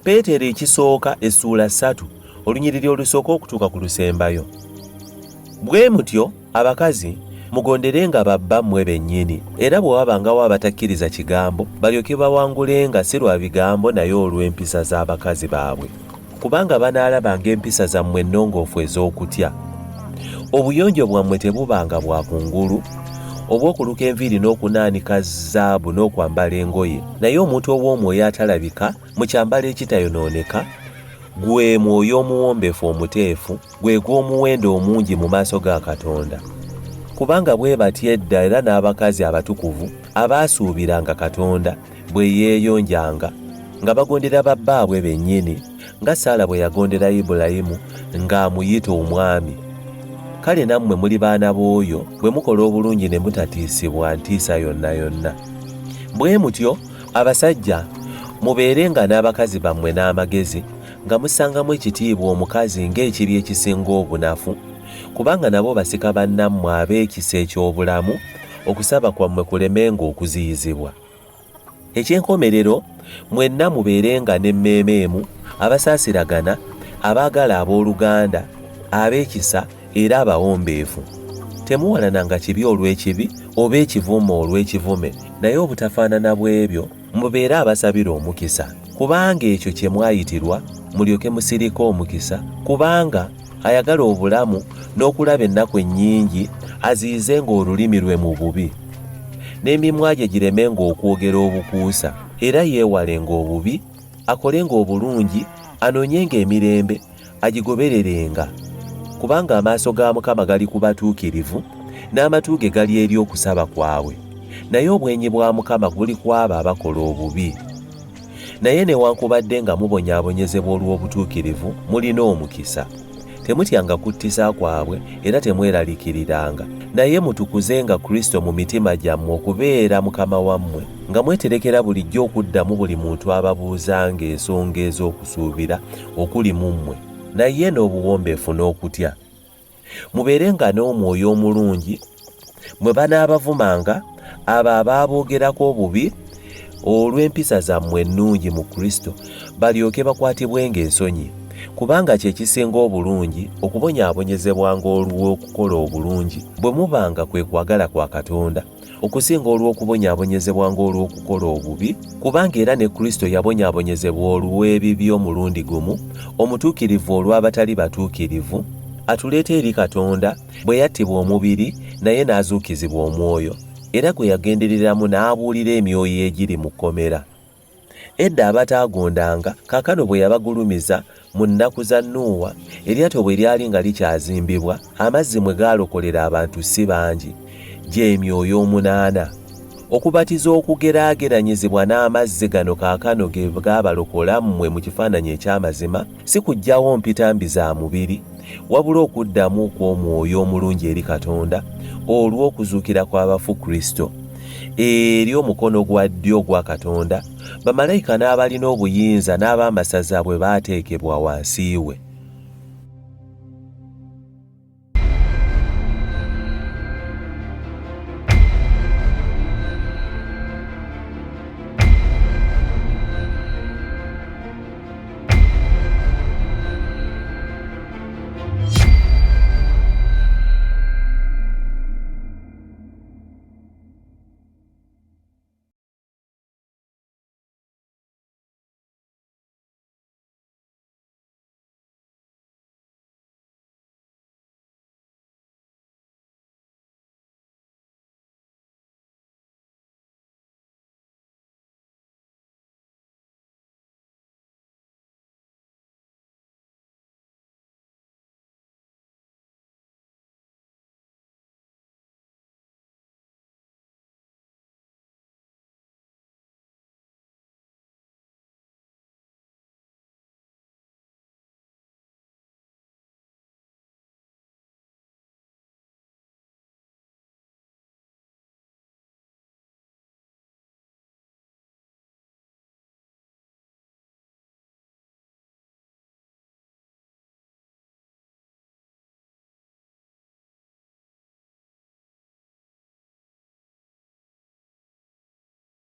Peetero ekisooka essuula 3 olunyiriri olusooka okutuuka ku lusembayo. Bwe mutyo abakazi mugonderenga babbammwe bennyini, era bwe wabangawo abatakkiriza kigambo balyoke bawangulenga si lwa bigambo naye olw'empisa z'abakazi baabwe, kubanga banaalabanga empisa zammwe ennongoofu ez'okutya. Obuyonjo bwammwe tebubanga bwa kungulu, obw'okuluka enviiri n'okunaanika zaabu n'okwambala engoye, naye omuntu ow'omwoyo atalabika mu kyambalo ekitayonooneka, gwe mwoyo omuwombeefu omuteefu, gwe gw'omuwendo omungi mu maaso ga Katonda. Kubanga bwe batya edda era n'abakazi abatukuvu abaasuubiranga Katonda bwe yeeyonjanga, nga bagondera babbaabwe bennyini, nga Saala bwe yagondera Ibulayimu ng'amuyita omwami. Kale nammwe muli baana b'oyo bwe mukola obulungi ne mutatiisibwa ntiisa yonna yonna. Bwe mutyo abasajja mubeerenga n'abakazi bammwe n'amagezi, nga musangamu ekitiibwa omukazi ng'ekibi ekisinga obunafu, kubanga nabo basika bannammwe ab'ekisa eky'obulamu, okusaba kwammwe kulemenga okuziyizibwa. Eky'enkomerero, mwenna mubeerenga n'emmeemeemu, abasaasiragana, abaagala abooluganda, ab'ekisa era abawombeefu. Temuwalananga kibi olw'ekibi oba ekivume olw'ekivume, naye obutafaanana bw'ebyo mubeere abasabira omukisa, kubanga ekyo kye mwayitirwa mulyoke musirike omukisa, kubanga ayagala obulamu n'okulaba ennaku ennyingi aziyizenga olulimi lwe mu bubi, n'emimwa gye giremenga okwogera obukuusa, era yeewalenga obubi, akolenga obulungi, anoonyenga emirembe, agigobererenga, kubanga amaaso ga Mukama gali ku batuukirivu, n'amatu ge gali eri okusaba kwabwe, naye obwenyi bwa Mukama buli ku abo abakola obubi. Naye newankubadde nga mubonyaabonyezebwa olw'obutuukirivu, mulina omukisa. Temutyanga kuttisa kwabwe era temweraliikiriranga, naye mutukuzenga Kristo mu mitima gyammwe okubeera Mukama wammwe, nga mweterekera bulijjo okuddamu buli muntu ababuuzanga ensonga ez'okusuubira okuli mu mmwe, naye n'obuwombeefu n'okutya. Mubeerenga n'omwoyo omulungi mwe banaabavumanga abo abaaboogerako obubi olw'empisa zammwe ennungi mu Kristo, balyoke bakwatibwenga ensonyi, kubanga kye kisinga obulungi okubonyaabonyezebwanga olw'okukola obulungi bwe mubanga kwe kwagala kwa Katonda, okusinga olw'okubonyaabonyezebwanga olw'okukola obubi, kubanga era ne Kristo yabonyaabonyezebwa olw'ebibi omulundi gumu, omutuukirivu olw'abatali batuukirivu, atuleeta eri Katonda bwe yattibwa omubiri naye n'azuukizibwa omwoyo, era gwe yagendereramu n'abuulira emyoyo egiri mu kkomera. Edda abataagondanga, kaakano bwe yabagulumiza mu nnaku za Nuuwa, eryato bwe lyali nga likyazimbibwa, amazzi mwe gaalokolera abantu si bangi, gy'emyoyo 8. Okubatiza okugeraageranyizibwa n'amazzi gano kaakano ge gaabalokola mmwe mu kifaananyi eky'amazima, si kuggyawo mpitambi za mubiri, wabula okuddamu kw'omwoyo omulungi eri Katonda olw'okuzuukira kw'abafu Kristo, eri omukono gwa ddyo ogwa Katonda, bamalayika n'abalina obuyinza n'ab'amasaza bwe baateekebwa wansi we.